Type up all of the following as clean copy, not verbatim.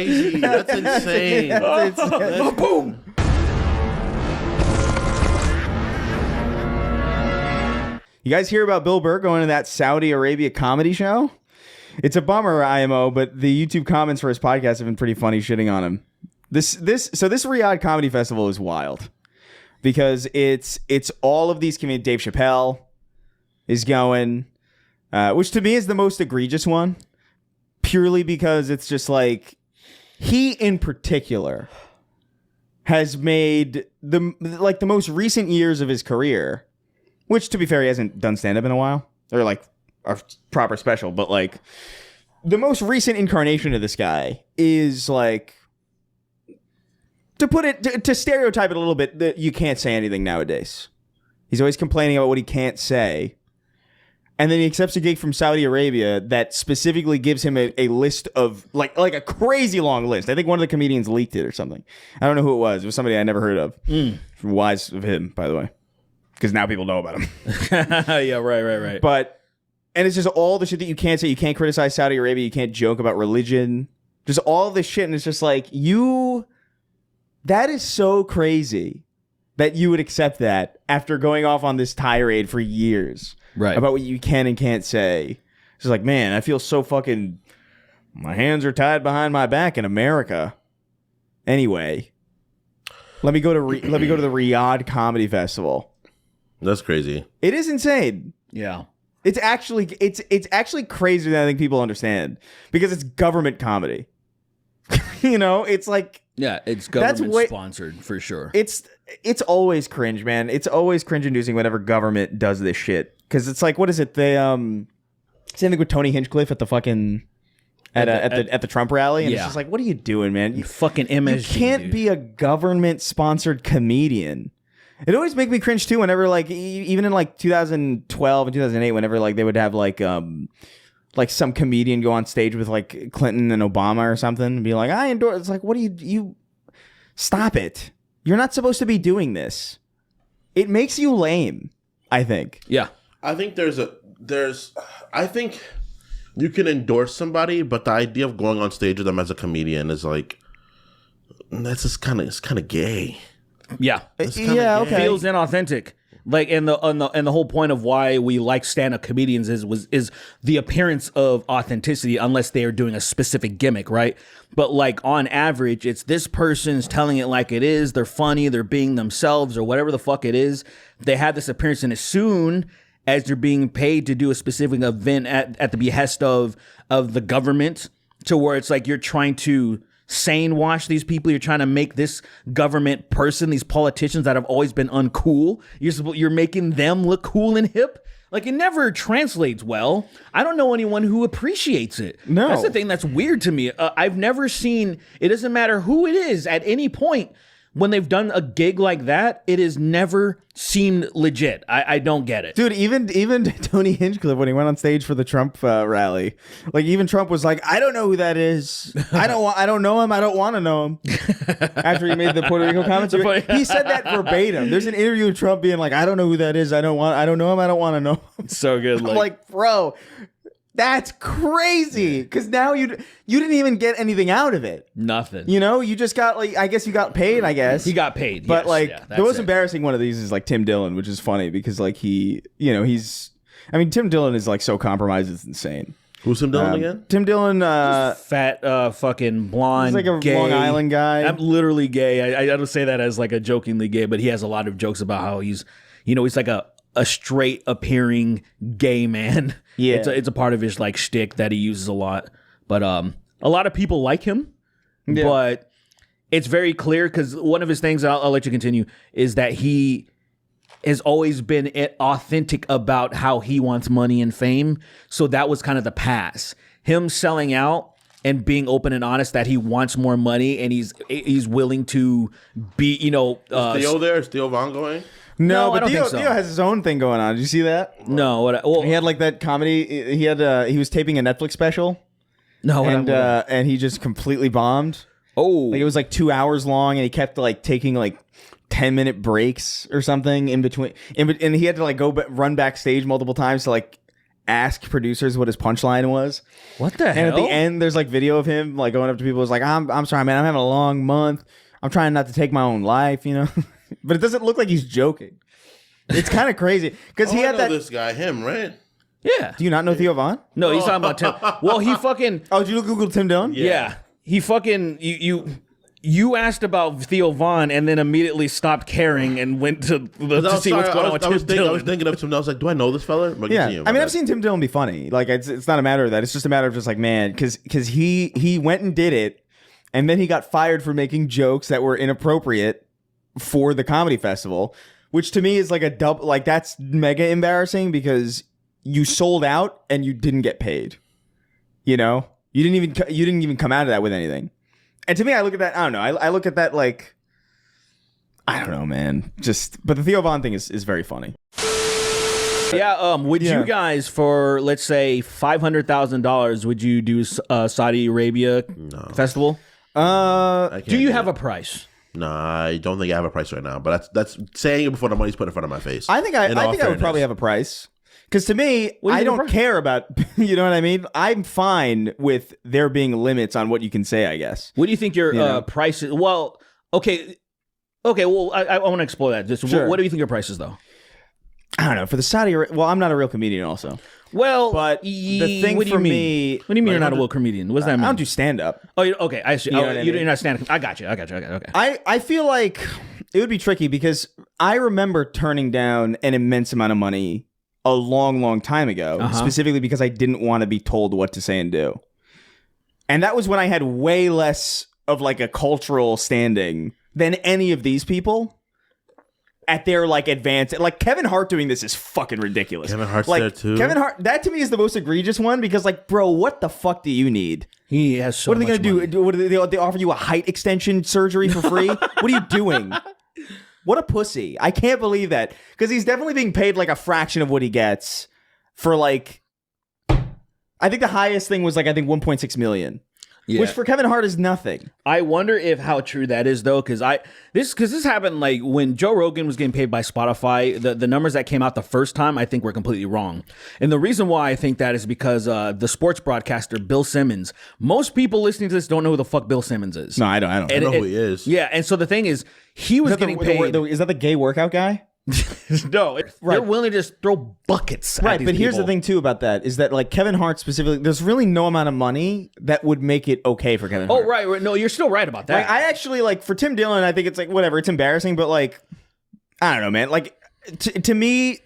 crazy. That's insane. Boom. You guys hear about Bill Burr going to that Saudi Arabia comedy show? It's a bummer, IMO, but the YouTube comments for his podcast have been pretty funny shitting on him. This Riyadh Comedy Festival is wild because it's all of these comedians. Dave Chappelle is going, which to me is the most egregious one, purely because it's just like he in particular has made the most recent years of his career. Which, to be fair, he hasn't done stand-up in a while. Or, like, a proper special. But, like, the most recent incarnation of this guy is, like, to put it, to stereotype it a little bit, that you can't say anything nowadays. He's always complaining about what he can't say. And then he accepts a gig from Saudi Arabia that specifically gives him a list of, like a crazy long list. I think one of the comedians leaked it or something. I don't know who it was. It was somebody I never heard of. Wise of him, by the way. Because now people know about him. Yeah, right. And it's just all the shit that you can't say. You can't criticize Saudi Arabia. You can't joke about religion. Just all this shit. And it's just like, that is so crazy that you would accept that after going off on this tirade for years. Right. About what you can and can't say. It's just like, man, I feel so fucking, my hands are tied behind my back in America. Anyway, let me go to the Riyadh Comedy Festival. That's crazy. It is insane. Yeah. It's actually crazier than I think people understand because it's government comedy. It's like, yeah, it's government sponsored for sure. It's always cringe, man. It's always cringe inducing whenever government does this shit because it's like, what is it? They same thing with Tony Hinchcliffe at the fucking at the Trump rally, and it's just like, what are you doing, man? You fucking MSG. You can't be a government sponsored comedian. It always make me cringe too whenever, like, even in like 2012 and 2008, whenever like they would have like some comedian go on stage with like Clinton and Obama or something and be like, I endorse. It's like, what do you stop it? You're not supposed to be doing this. It makes you lame, I think. Yeah. I think I think you can endorse somebody, but the idea of going on stage with them as a comedian is like, it's kind of gay. Yeah. Yeah, okay. Feels inauthentic. Like, and the whole point of why we like stand-up comedians is the appearance of authenticity, unless they are doing a specific gimmick, right? But like on average, it's this person's telling it like it is. They're funny. They're being themselves or whatever the fuck it is. They have this appearance, and as soon as they're being paid to do a specific event at the behest of the government, to where it's like you're trying to sane wash these people, you're trying to make this government person, these politicians that have always been uncool, you're making them look cool and hip. Like, it never translates well. I don't know anyone who appreciates it. No. That's the thing that's weird to me. I've never seen, it doesn't matter who it is at any point, when they've done a gig like that, it has never seemed legit. I don't get it. Dude, even Tony Hinchcliffe, when he went on stage for the Trump rally, like, even Trump was like, I don't know who that is. I don't know him. I don't want to know him. After he made the Puerto Rico comments, he said that verbatim. There's an interview with Trump being like, I don't know who that is. I don't know him. I don't want to know him. So good. I'm like, bro, that's crazy. Because now you didn't even get anything out of it. Nothing. You just got, like, I guess you got paid, I guess. He got paid. But, yes, like, yeah, the most embarrassing one of these is, like, Tim Dillon, which is funny because, like, Tim Dillon is, like, so compromised, it's insane. Who's Tim Dillon again? Tim Dillon, fat, fucking blonde, he's like a gay. Long Island guy. I'm literally gay. I don't say that as, like, a jokingly gay, but he has a lot of jokes about how he's like a straight appearing gay man. Yeah. It's a part of his, like, shtick that he uses a lot. But a lot of people like him. Yeah. But it's very clear, because one of his things, I'll let you continue, is that he has always been authentic about how he wants money and fame. So that was kind of the pass. Him selling out and being open and honest that he wants more money, and he's willing to be, is Theo there? Is Theo Von going? No, but I don't Theo, think so. Theo has his own thing going on. Did you see that? No. He had, like, that comedy. He was taping a Netflix special. No. And he just completely bombed. Oh. Like, it was like 2 hours long, and he kept, like, taking, like, 10-minute breaks or something in between. And he had to, like, run backstage multiple times to, like, ask producers what his punchline was. What the hell? And at the end, there's like video of him like going up to people. It's like, I'm sorry, man. I'm having a long month. I'm trying not to take my own life, you know. But it doesn't look like he's joking. It's kind of crazy because he had this guy, him, right? Yeah. Do you not know Theo Von? No, he's talking about Tim. Well, he fucking. Oh, did you Google Tim Dillon? Yeah. He fucking you asked about Theo Von and then immediately stopped caring and went to see what's going on with Tim Dillon. I was thinking of him. I was like, do I know this fella? Yeah, I mean, I've seen Tim Dillon be funny. Like, it's not a matter of that. It's just a matter of just like, man, because he went and did it, and then he got fired for making jokes that were inappropriate for the comedy festival, which to me is like a double. Like, that's mega embarrassing because you sold out and you didn't get paid. You know, you didn't even come out of that with anything. And to me, I look at that. I don't know. I look at that like, I don't know, man. But the Theo Von thing is very funny. Yeah. Would you guys, for let's say $500,000, would you do Saudi Arabia festival? Do you have a price? No, I don't think I have a price right now. But that's saying it before the money's put in front of my face. I think I would probably have a price. Because to me, I don't care about, you know what I mean? I'm fine with there being limits on what you can say, I guess. What do you think your price is? Well, okay, well, I want to explore that. Just sure. What do you think your price is, though? I don't know. For the Saudi, well, I'm not a real comedian also. Well, but the thing for me... What do you mean you're not a real comedian? What does that mean? I don't do stand-up. Oh, okay. I see. You know you're not stand-up. I got you. Okay. I feel like it would be tricky because I remember turning down an immense amount of money a long time ago, specifically because I didn't want to be told what to say and do. And that was when I had way less of like a cultural standing than any of these people at their like advanced. Like Kevin Hart doing this is fucking ridiculous. Kevin Hart's like, there too. Kevin Hart, that to me is the most egregious one because like, bro, what the fuck do you need? He has so What are they much going money. to do? What are they offer you a height extension surgery for free? What are you doing? What a pussy. I can't believe that. Because he's definitely being paid like a fraction of what he gets for like, I think the highest thing was like, I think 1.6 million. Yeah. Which for Kevin Hart is nothing. I wonder if how true that is though, because this happened like when Joe Rogan was getting paid by Spotify. The numbers that came out the first time I think were completely wrong, and the reason why I think that is because the sports broadcaster Bill Simmons. Most people listening to this don't know who the fuck Bill Simmons is. No, I don't. I don't know who he is. Yeah, and so the thing is, he was getting paid. Is that the gay workout guy? No, they're willing to just throw buckets. Right, but here's the thing too about that is that like Kevin Hart specifically, there's really no amount of money that would make it okay for Kevin Hart. Oh, right. No, you're still right about that. Like, I actually like for Tim Dillon, I think it's like whatever, it's embarrassing, but like I don't know, man. Like to me,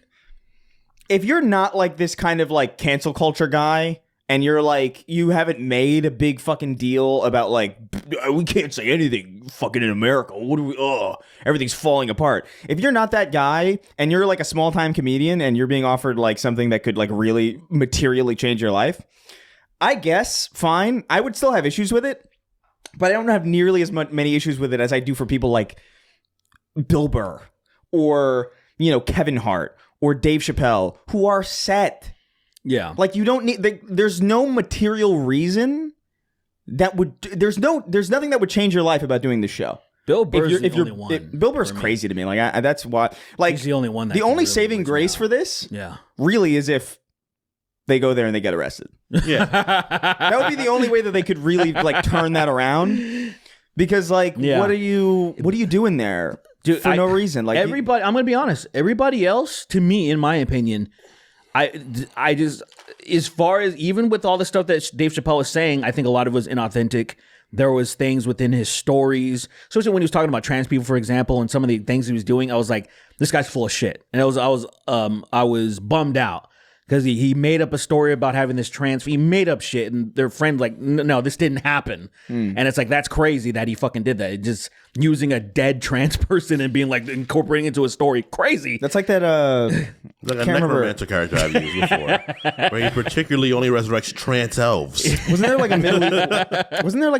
if you're not like this kind of like cancel culture guy, and you're like, you haven't made a big fucking deal about like, we can't say anything fucking in America. What do we, everything's falling apart. If you're not that guy and you're like a small time comedian and you're being offered like something that could like really materially change your life, I guess, fine. I would still have issues with it, but I don't have nearly as many issues with it as I do for people like Bill Burr or, you know, Kevin Hart or Dave Chappelle who are set. Yeah. Like you don't need, there's no material reason that would, there's nothing that would change your life about doing this show. Bill Burr's the only one. Bill Burr's crazy to me. Like that's why, like he's the only one that the only really saving grace for this really is if they go there and they get arrested. Yeah. That would be the only way that they could really like turn that around because like, what are you doing there? Dude, for no reason? Like everybody, I'm going to be honest. Everybody else, to me, in my opinion, I just, as far as even with all the stuff that Dave Chappelle was saying, I think a lot of it was inauthentic. There was things within his stories, especially when he was talking about trans people, for example, and some of the things he was doing. I was like, this guy's full of shit, and I was bummed out because he made up a story about having this trans. He made up shit, and their friends like, no, this didn't happen, and it's like that's crazy that he fucking did that. It just using a dead trans person and being like incorporating into a story, crazy. That's like that. Like a necromancer character I've used before, where he particularly only resurrects trans elves. Wasn't there like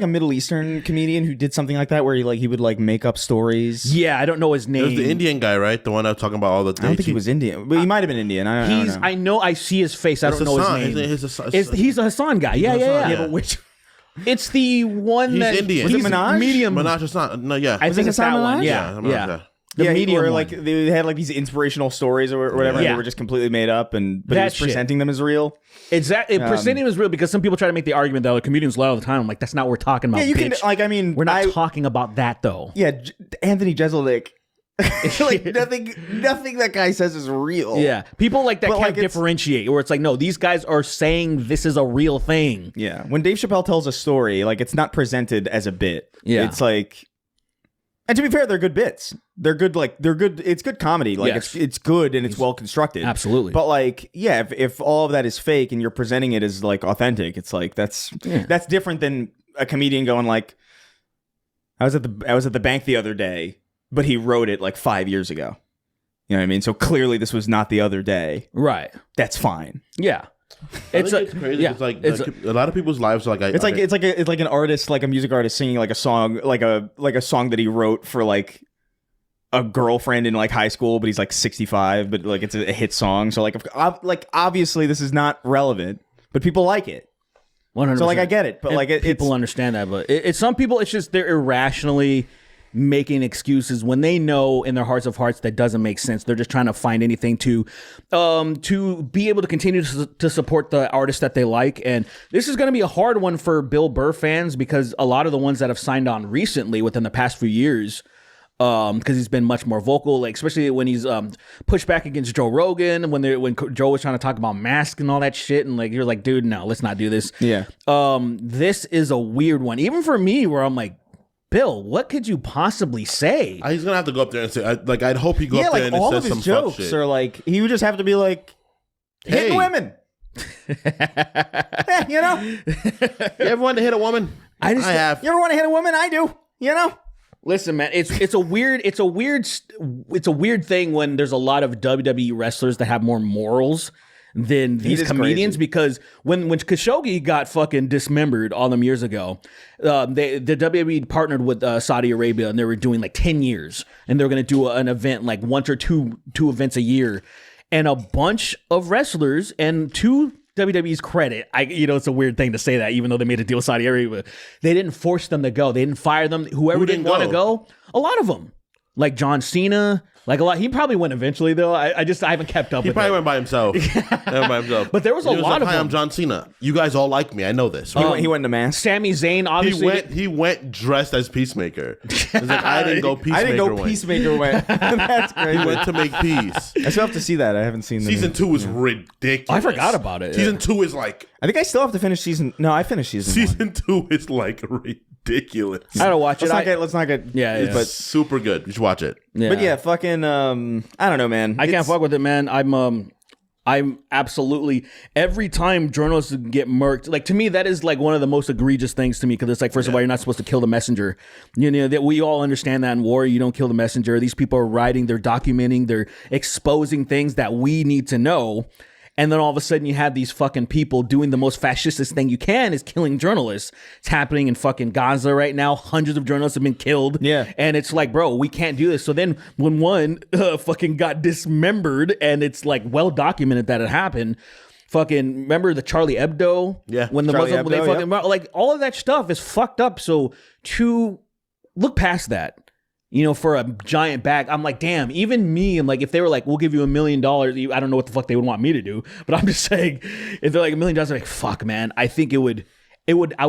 a Middle Eastern comedian who did something like that, where he would like make up stories? Yeah, I don't know his name. It was the Indian guy, right? The one I was talking about all the. I don't think he was Indian, but he might have been Indian. I don't know. I see his face. I don't know his name. He's a Hassan guy. Yeah. But which? It's the one he's Indian. Was it Minaj? Medium. Minaj Hassan. No, yeah. I think it's that one. Yeah. The medium or one. like they had like these inspirational stories or whatever, and Yeah. they were just completely made up, but he That was shit. presenting them as real. Exactly. Presenting is real because some people try to make the argument that comedians lie all the time. I'm like, that's not what we're talking about. Yeah, you bitch. can like. I mean, We're not talking about that though. Yeah, Anthony Jeselnik. Like nothing that guy says is real. Yeah, people like that But, can't like, it's- differentiate. Where it's like, no, these guys are saying this is a real thing. Yeah. When Dave Chappelle tells a story, like it's not presented as a bit. Yeah. It's like, and to be fair, they're good bits. They're good. Like they're good. It's good comedy. Like Yes. it's good and it's well constructed. Absolutely. But like, yeah, if all of that is fake and you're presenting it as like authentic, it's like that's different than a comedian going like, I was at the bank the other day, but he wrote it like 5 years ago. You know what I mean? So clearly this was not the other day. Right. That's fine. Yeah. It's crazy. yeah, It's like it's a lot of people's lives are like It's like an artist, like a music artist singing like a song, like a song that he wrote for like a girlfriend in like high school, but he's like 65, but like it's a hit song. So like obviously this is not relevant, but people like it. 100%. So like I get it, but And like people understand that, but it's some people. It's just they're irrationally making excuses when they know in their hearts of hearts that doesn't make sense. They're just trying to find anything to be able to continue to support the artists that they like. And this is going to be a hard one for Bill Burr fans because a lot of the ones that have signed on recently within the past few years, because he's been much more vocal, like especially when he's pushed back against Joe Rogan when Joe was trying to talk about masks and all that shit, and like you're like, dude, no, let's not do this. Yeah. This is a weird one, even for me, where I'm like, Bill, what could you possibly say? He's gonna have to go up there and say, I'd hope he go up there like and all says of some his fuck jokes shit. are like he would just have to be like hitting Hey. women. Yeah, you know, You ever wanted to hit a woman? I have. you ever want to hit a woman? I do. You know. Listen, man, it's a weird thing when there's a lot of WWE wrestlers that have more morals than these is comedians, crazy. because when Khashoggi got fucking dismembered all them years ago, the WWE partnered with Saudi Arabia, and they were doing like 10 years, and they were going to do an event like once or two events a year, and a bunch of wrestlers, and to WWE's credit, it's a weird thing to say that, even though they made a deal with Saudi Arabia, they didn't force them to go. They didn't fire them. Whoever Who didn't didn't want to go? go, a lot of them, like John Cena, like a lot. He probably went eventually though. I haven't kept up He with probably it. went by himself. But there was a He lot like, of Hi, them. I'm John Cena. You guys all like me. I know this. He went to mask. Sami Zayn, obviously. He went dressed as Peacemaker. He's like, I didn't go Peacemaker. I didn't go went. Peacemaker went. That's He crazy. went to make peace. I still have to see that. I haven't seen the Season 2 is ridiculous. I forgot about it. Season 2 is like I think I still have to finish season. No, I finished season 1. Season 2 is like ridiculous. I gotta watch it. Let's not get. Yeah, yeah. It's But super good. You should watch it. but yeah, fucking. I don't know, man. I can't fuck with it, man. I'm absolutely, every time journalists get murked, like to me that is like one of the most egregious things to me, because it's like, first of all, you're not supposed to kill the messenger. You know that we all understand that in war you don't kill the messenger. These people are writing, they're documenting, they're exposing things that we need to know. And then all of a sudden you have these fucking people doing the most fascist thing you can, is killing journalists. It's happening in fucking Gaza right now. Hundreds of journalists have been killed. Yeah. And it's like, bro, we can't do this. So then when one fucking got dismembered, and it's like well documented that it happened, fucking remember the Charlie Hebdo? Yeah. When the Charlie Muslim, they Hebdo, fucking, like all of that stuff is fucked up. So to look past that, for a giant bag, I'm like, damn, even me, I'm like, if they were like, we'll give you $1 million, I don't know what the fuck they would want me to do, but I'm just saying, if they're like $1 million, I'm like, fuck, man, I think I would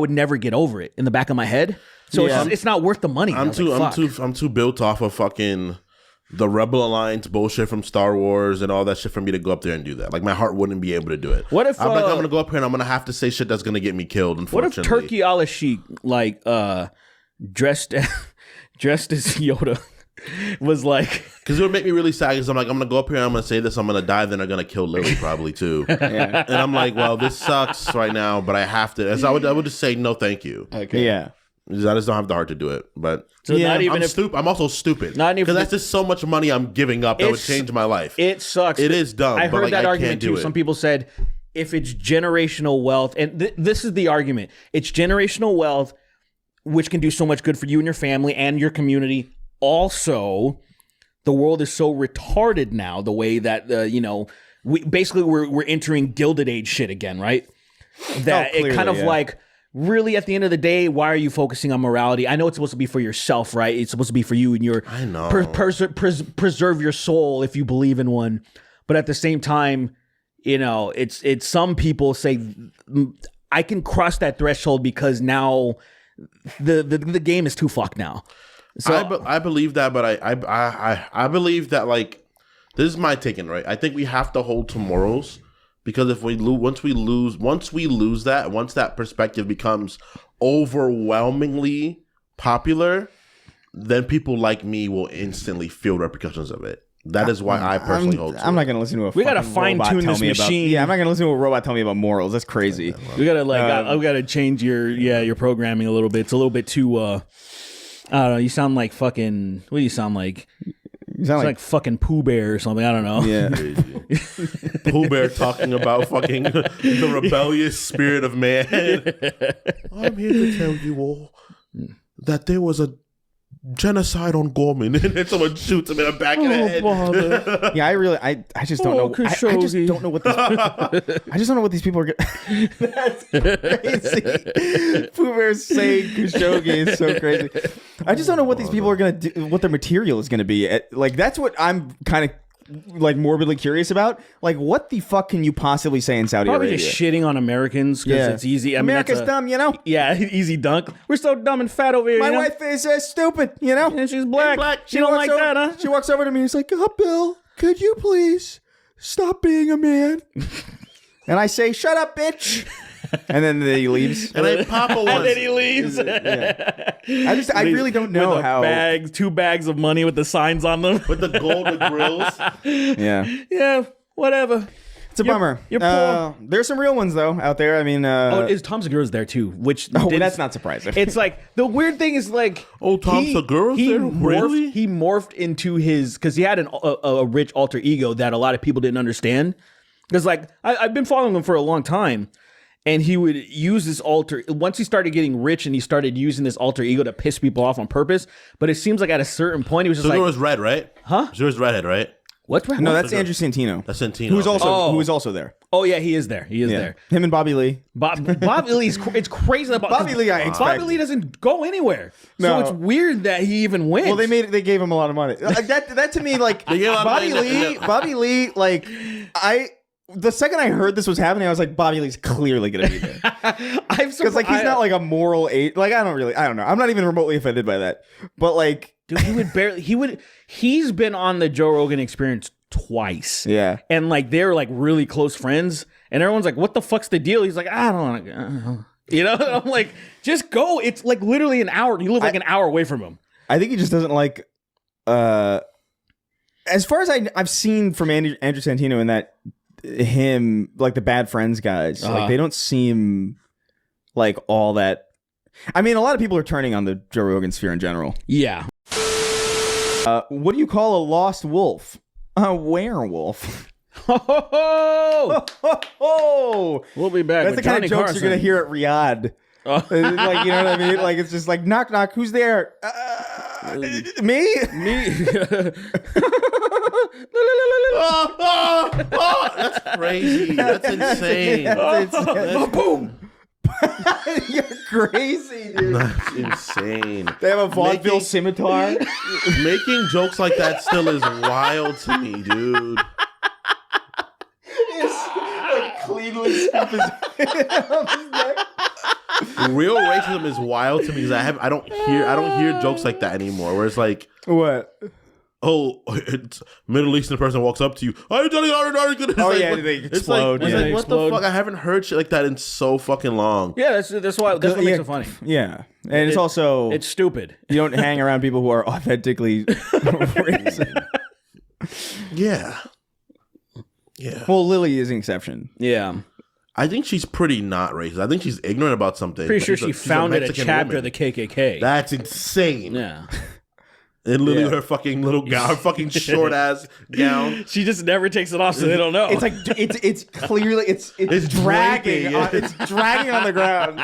never get over it in the back of my head. So Yeah. it's not worth the money. I'm too built off of fucking the Rebel Alliance bullshit from Star Wars and all that shit for me to go up there and do that. Like my heart wouldn't be able to do it. What if, I'm gonna go up here and I'm gonna have to say shit that's gonna get me killed? What Unfortunately, if Turkey al-Sheikh, like, dressed as Yoda, was like, because it would make me really sad. Because I'm like, I'm gonna go up here and I'm gonna say this, I'm gonna die, then they're gonna kill Lily probably too. Yeah. And I'm like, well, this sucks right now, but I have to. So I would just say no, thank you. okay, Yeah. I just don't have the heart to do it. But so Yeah, not even I'm if stupid. I'm also stupid. Not even because if- that's just so much money I'm giving up that would It's- change my life. it sucks. It is dumb. I but heard like, that I argument can't do too. it. Some people said if it's generational wealth, and this is the argument, it's generational wealth, which can do so much good for you and your family and your community. Also, the world is so retarded now, the way that we're entering Gilded Age shit again, right? That it clearly, kind of yeah. like really, at the end of the day, why are you focusing on morality? I know it's supposed to be for yourself, right? It's supposed to be for you and your I know. preserve your soul if you believe in one. But at the same time, you know, it's some people say I can cross that threshold because now the game is too fucked now. So I believe that, but I believe that, like, this is my taking, right? I think we have to hold to morals, because if we once we lose that, once that perspective becomes overwhelmingly popular, then people like me will instantly feel repercussions of it. That is why I personally hold to I'm it. not going to listen to a we gotta fucking fine robot tune tell this me machine. About, yeah, I'm not going to listen to a robot tell me about morals. That's crazy. we gotta we gotta change your programming a little bit. It's a little bit too. I don't know. You sound like fucking. What do you sound like? You sound Like fucking Pooh Bear or something. I don't know. yeah. Pooh Bear talking about fucking the rebellious spirit of man. I'm here to tell you all that there was a genocide on Gorman, and then someone shoots him in the back of the head. Yeah, I just don't know. I just don't know what these. I just don't know what these people are. That's crazy. Pooh Bear's saying Khashoggi is so crazy. I just don't know what these people are gonna do. What their material is gonna be. Like, that's what I'm kind of like morbidly curious about. Like, what the fuck can you possibly say in Saudi Probably Arabia? just shitting on Americans because it's easy. I mean, America's dumb, you know. Yeah, easy dunk. We're so dumb and fat over here. My you know? wife is stupid, you know. And she's black. She don't like that, huh? She walks over to me and is like, "Oh, Bill, could you please stop being a man?" And I say, "Shut up, bitch." And then he leaves. And then Papa And was. then he leaves. I really don't know with how. two bags of money with the signs on them. With the golden grills. Yeah, Yeah, whatever. it's a bummer. you're poor. There's some real ones though out there. I mean, Is Tom Segura's there too? Which that's not surprising. It's like the weird thing is like Tom Segura's there? Really? He morphed into his because he had a rich alter ego that a lot of people didn't understand. Because like I've been following him for a long time. And he would use this once he started getting rich and he started using this alter ego to piss people off on purpose. But it seems like at a certain point, he was just Segura like, was red, right? Huh? Segura's redhead, right? what's right? No, that's Andrew Santino. That's Santino. Who is okay. also there. Oh, yeah, he is there. He is there. Him and Bobby Lee. Bob Lee's, it's crazy. Bobby Lee, I expect. Bobby Lee doesn't go anywhere. So No. it's weird that he even wins. Well, they gave him a lot of money. That to me, like They gave a lot of money. Bobby Lee, like the second I heard this was happening, I was like, Bobby Lee's clearly gonna be there. Because like he's not like a moral aid. Like I don't know. I'm not even remotely offended by that. But like, dude, he's been on the Joe Rogan Experience twice. Yeah. And like they're like really close friends. And everyone's like, what the fuck's the deal? He's like, I don't want to. You know? I'm like, just go. It's like literally an hour. You live like an hour away from him. I think he just doesn't like. As far as I've seen from Andrew Santino and that him like the Bad Friends guys, like they don't seem like all that. I mean, a lot of people are turning on the Joe Rogan sphere in general. Yeah. What do you call a lost wolf? A werewolf. Oh, we'll be back. That's with the kind Johnny of jokes Carson. you're gonna hear at Riyadh. Like, you know what I mean? Like, it's just like, knock, knock, who's there? Me? That's crazy. That's insane. Boom. You're crazy, dude. That's insane. They have a vaudeville scimitar. Making jokes like that still is wild to me, dude. Like cleanly scoop his neck. Real racism is wild to me because I don't hear jokes like that anymore. Where it's like, What? oh, it's Middle Eastern person walks up to you. Are you telling me? Oh, yeah, they explode. It's Yeah, like, they what explode. the fuck? I haven't heard shit like that in so fucking long. Yeah, that's what makes it funny. Yeah, and it's also It's stupid. you don't hang around people who are authentically racist. Yeah. Yeah. Well, Lily is an exception. Yeah. I think she's pretty not racist. I think she's ignorant about something. Pretty sure She's she she's founded a Mexican chapter woman. of the KKK. That's insane. Yeah. And literally Yeah. her fucking little gown, her fucking short ass gown. She just never takes it off, so they don't know. It's like it's clearly it's dragging. draping, yeah. It's dragging on the ground.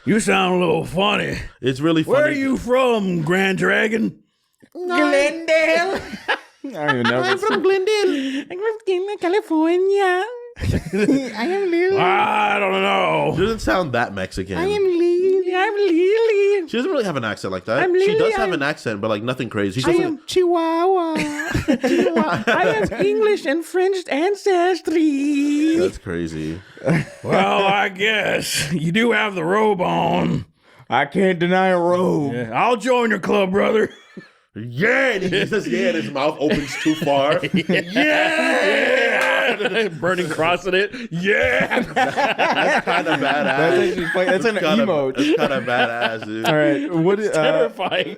You sound a little funny. It's really funny. Where are you from, Grand Dragon? Glendale. I don't even know. I'm from Glendale. I'm from California. I am Lily. I don't know. She doesn't sound that Mexican. Lily. I'm Lily. She doesn't really have an accent like that. I'm She Lily, does have an accent, but like nothing crazy. She doesn't. Chihuahua. I have English and French ancestry. That's crazy. Well, I guess you do have the robe on. I can't deny a robe. Yeah, I'll join your club, brother. Yeah, and he says yeah, and his mouth opens too far. Yeah, burning cross in it. Yeah, That's kind of badass. That's an emote. That's kind of badass, dude. All right, what? terrifying.